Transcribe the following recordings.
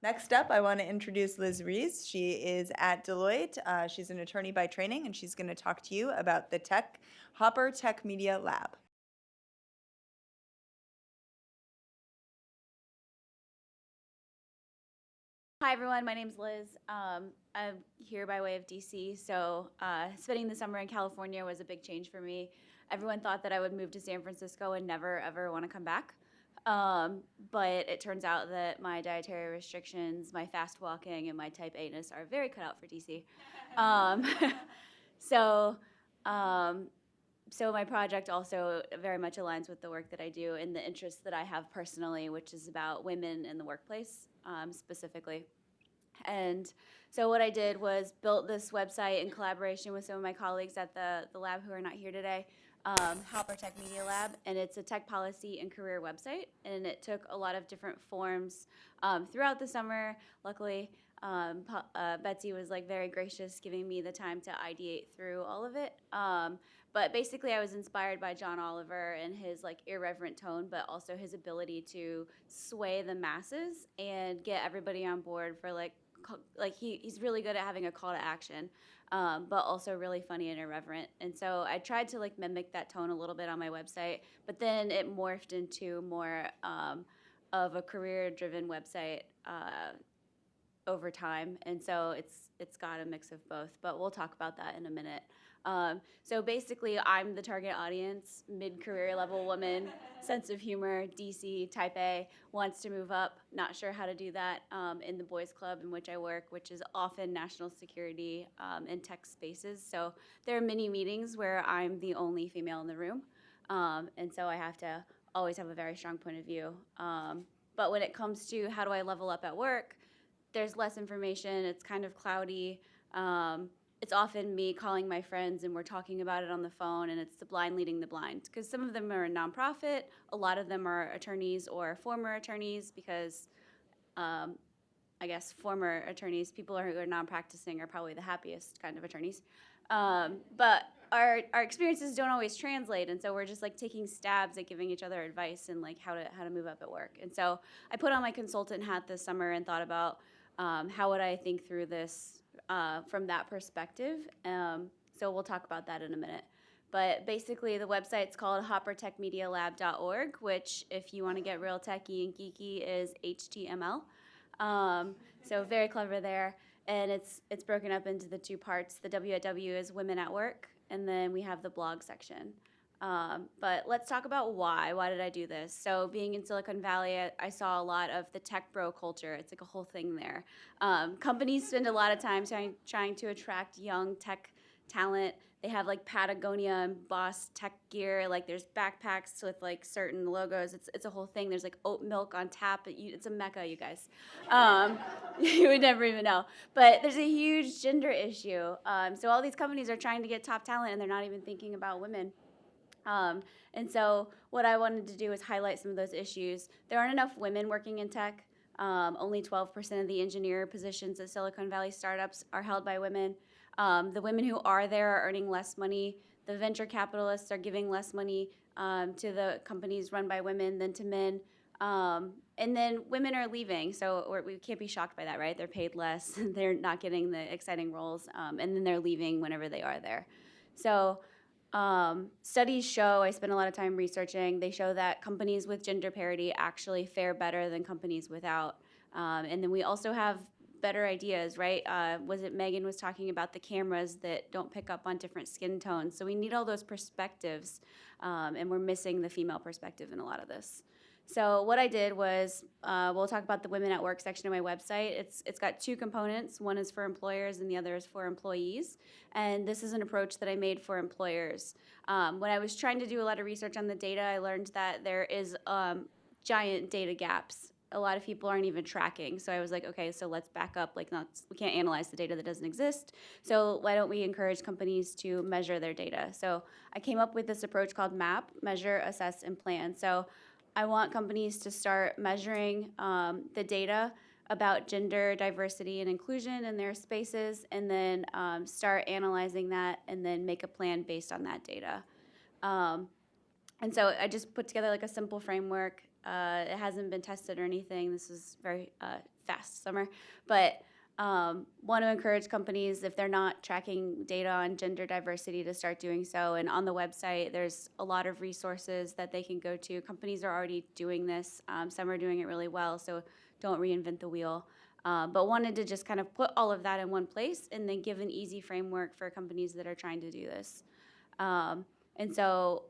Next up, I want to introduce Liz Ruiz. She is at Deloitte. She's an attorney by training, and she's going to talk to you about the RuizHopper Tech Media Lab. Hi everyone, my name's Liz. I'm here by way of DC, so spending the summer in California was a big change for me. Everyone thought that I would move to San Francisco and never ever want to come back. But it turns out that my dietary restrictions, my fast walking, and my type A-ness are very cut out for DC. Um, so, um, so my project also very much aligns with the work that I do and the interests that I have personally, which is about women in the workplace specifically. And so what I did was built this website in collaboration with some of my colleagues at the lab who are not here today, Hopper Tech Media Lab, and it's a tech policy and career website. And it took a lot of different forms throughout the summer. Luckily, Betsy was like very gracious, giving me the time to ideate through all of it. But basically, I was inspired by John Oliver and his like irreverent tone, but also his ability to sway the masses and get everybody on board for like he's really good at having a call to action, but also really funny and irreverent. And so I tried to like mimic that tone a little bit on my website, but then it morphed into more of a career-driven website over time, and so it's got a mix of both. But we'll talk about that in a minute. So basically, I'm the target audience, mid-career level woman, sense of humor, DC, type A, wants to move up, not sure how to do that in the boys club in which I work, which is often national security and tech spaces. So there are many meetings where I'm the only female in the room, and so I have to always have a very strong point of view. But when it comes to how do I level up at work, there's less information, it's kind of cloudy. It's often me calling my friends and we're talking about it on the phone, and it's the blind leading the blind. Because some of them are a nonprofit, a lot of them are attorneys or former attorneys, because I guess former attorneys, people who are non-practicing, are probably the happiest kind of attorneys. But our experiences don't always translate, and so we're just like taking stabs at giving each other advice and like how to move up at work. And so I put on my consultant hat this summer and thought about how would I think through this from that perspective. So we'll talk about that in a minute. But basically, the website's called hoppertechmedialab.org, which, if you want to get real techie and geeky, is HTML. So very clever there. And it's broken up into the two parts. The WW is Women at Work, and then we have the blog section. But let's talk about why. Why did I do this? So being in Silicon Valley, I saw a lot of the tech bro culture. It's like a whole thing there. Companies spend a lot of time trying to attract young tech talent. They have like Patagonia and Boss tech gear. Like there's backpacks with like certain logos. It's a whole thing. There's like oat milk on tap. It's a mecca, you guys. You would never even know. But there's a huge gender issue. So all these companies are trying to get top talent, and they're not even thinking about women. And so what I wanted to do is highlight some of those issues. There aren't enough women working in tech. Only 12% of the engineer positions at Silicon Valley startups are held by women. The women who are there are earning less money. The venture capitalists are giving less money to the companies run by women than to men. And then women are leaving, so we can't be shocked by that, right? They're paid less, they're not getting the exciting roles, and then they're leaving whenever they are there. So studies show, I spent a lot of time researching, they show that companies with gender parity actually fare better than companies without. And then we also have better ideas, right? Was it Megan was talking about the cameras that don't pick up on different skin tones? So we need all those perspectives, and we're missing the female perspective in a lot of this. So what I did was, we'll talk about the Women at Work section of my website. It's got two components. One is for employers and the other is for employees. And this is an approach that I made for employers. When I was trying to do a lot of research on the data, I learned that there is giant data gaps. A lot of people aren't even tracking. So I was like, okay, so let's back up. Like, we can't analyze the data that doesn't exist. So why don't we encourage companies to measure their data? So I came up with this approach called MAP, Measure, Assess, and Plan. So I want companies to start measuring the data about gender diversity and inclusion in their spaces, and then start analyzing that and then make a plan based on that data. And so I just put together like a simple framework. It hasn't been tested or anything. This is very fast summer. But want to encourage companies, if they're not tracking data on gender diversity, to start doing so. And on the website, there's a lot of resources that they can go to. Companies are already doing this. Some are doing it really well, so don't reinvent the wheel. But wanted to just kind of put all of that in one place and then give an easy framework for companies that are trying to do this. And so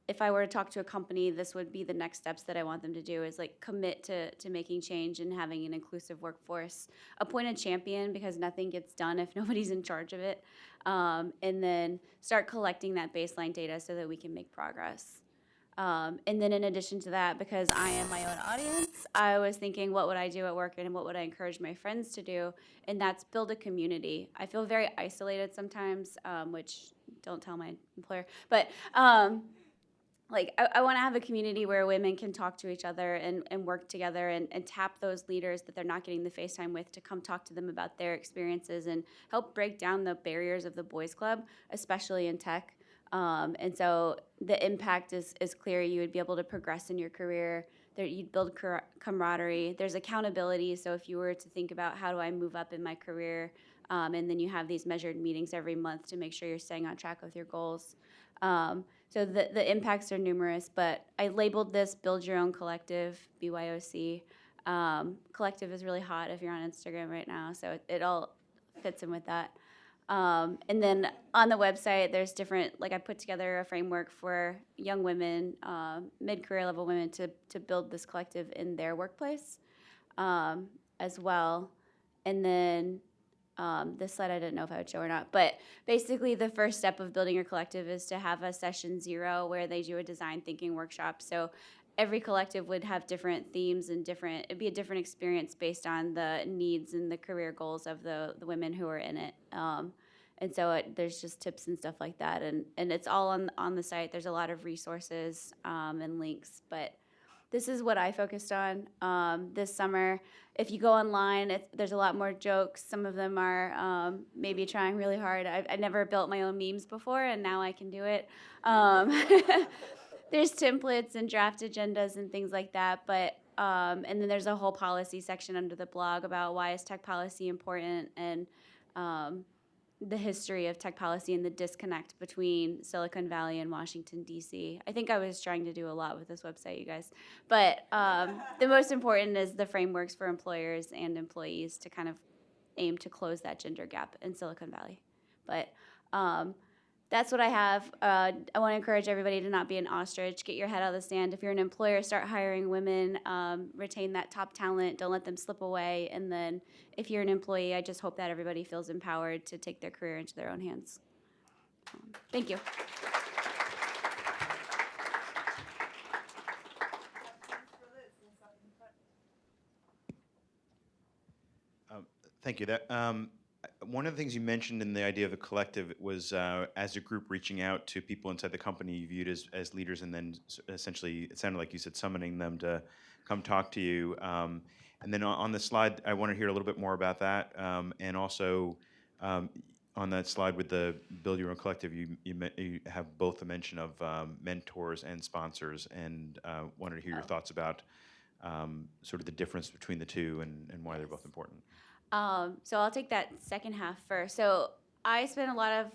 if I were to talk to a company, this would be the next steps that I want them to do, is like commit to making change and having an inclusive workforce. Appoint a champion, because nothing gets done if nobody's in charge of it. And then start collecting that baseline data so that we can make progress. And then in addition to that, because I am my own audience, I was thinking, what would I do at work and what would I encourage my friends to do? And that's build a community. I feel very isolated sometimes, which don't tell my employer, but like I want to have a community where women can talk to each other and work together and tap those leaders that they're not getting the FaceTime with to come talk to them about their experiences and help break down the barriers of the boys club, especially in tech. And so the impact is clear. You would be able to progress in your career. There, you'd build camaraderie. There's accountability. So if you were to think about, how do I move up in my career, and then you have these measured meetings every month to make sure you're staying on track with your goals. So the impacts are numerous, but I labeled this Build Your Own Collective, BYOC. Collective is really hot if you're on Instagram right now, so it all fits in with that. And then on the website, there's different, like I put together a framework for young women, mid-career level women to build this collective in their workplace as well. And then this slide I didn't know if I would show or not, but basically the first step of building your collective is to have a session 0 where they do a design thinking workshop. So every collective would have different themes and it'd be a different experience based on the needs and the career goals of the women who are in it. And so there's just tips and stuff like that. And it's all on the site. There's a lot of resources and links, but this is what I focused on this summer. If you go online, there's a lot more jokes. Some of them are maybe trying really hard. I never built my own memes before, and now I can do it. There's templates and draft agendas and things like that, but and then there's a whole policy section under the blog about why is tech policy important, and the history of tech policy and the disconnect between Silicon Valley and Washington, D.C. I think I was trying to do a lot with this website, you guys. But the most important is the frameworks for employers and employees to kind of aim to close that gender gap in Silicon Valley. But that's what I have. I want to encourage everybody to not be an ostrich. Get your head out of the sand. If you're an employer, start hiring women. Retain that top talent. Don't let them slip away. And then if you're an employee, I just hope that everybody feels empowered to take their career into their own hands. Thank you. Thank you. One of the things you mentioned in the idea of a collective was as a group reaching out to people inside the company you viewed as leaders, and then essentially it sounded like you said summoning them to come talk to you. And then on the slide, I want to hear a little bit more about that. And also on that slide with the Build Your Own Collective, you have both a mention of mentors and sponsors, and wanted to hear your thoughts about sort of the difference between the two and why they're both important. So I'll take that second half first. So I spend a lot of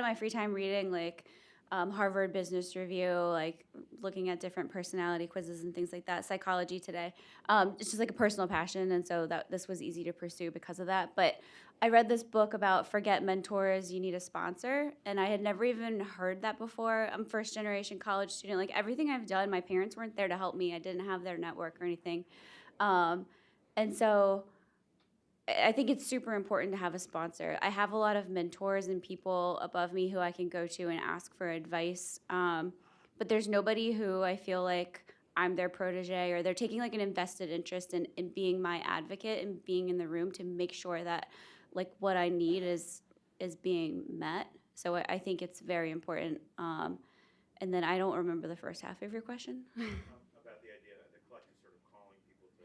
my free time reading like Harvard Business Review, like looking at different personality quizzes and things like that. Psychology Today. It's just like a personal passion, and so this was easy to pursue because of that. But I read this book about forget mentors, you need a sponsor, and I had never even heard that before. I'm first generation college student. Like everything I've done, my parents weren't there to help me. I didn't have their network or anything, and so I think it's super important to have a sponsor. I have a lot of mentors and people above me who I can go to and ask for advice, but there's nobody who I feel like I'm their protege or they're taking like an invested interest in being my advocate and being in the room to make sure that like what I need is being met. So I think it's very important. And then I don't remember the first half of your question. About the idea of the collective sort of calling people to...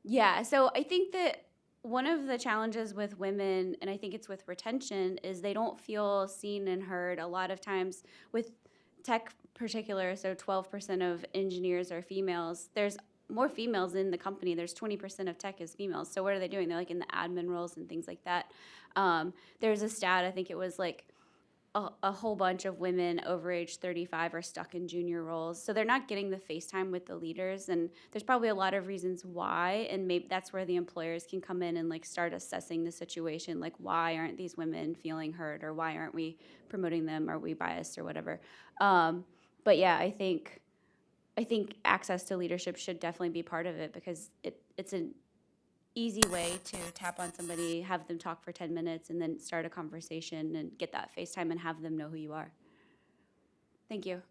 Yeah, so I think that one of the challenges with women, and I think it's with retention, is they don't feel seen and heard a lot of times with tech particular, so 12% of engineers are females. There's more females in the company. There's 20% of tech is females. So what are they doing? They're like in the admin roles and things like that. There's a stat, I think it was like a whole bunch of women over age 35 are stuck in junior roles. So they're not getting the face time with the leaders. And there's probably a lot of reasons why. And maybe that's where the employers can come in and like start assessing the situation. Like, why aren't these women feeling heard? Or why aren't we promoting them? Are we biased or whatever? But yeah, I think access to leadership should definitely be part of it, because it's an easy way to tap on somebody, have them talk for 10 minutes, and then start a conversation and get that FaceTime and have them know who you are. Thank you.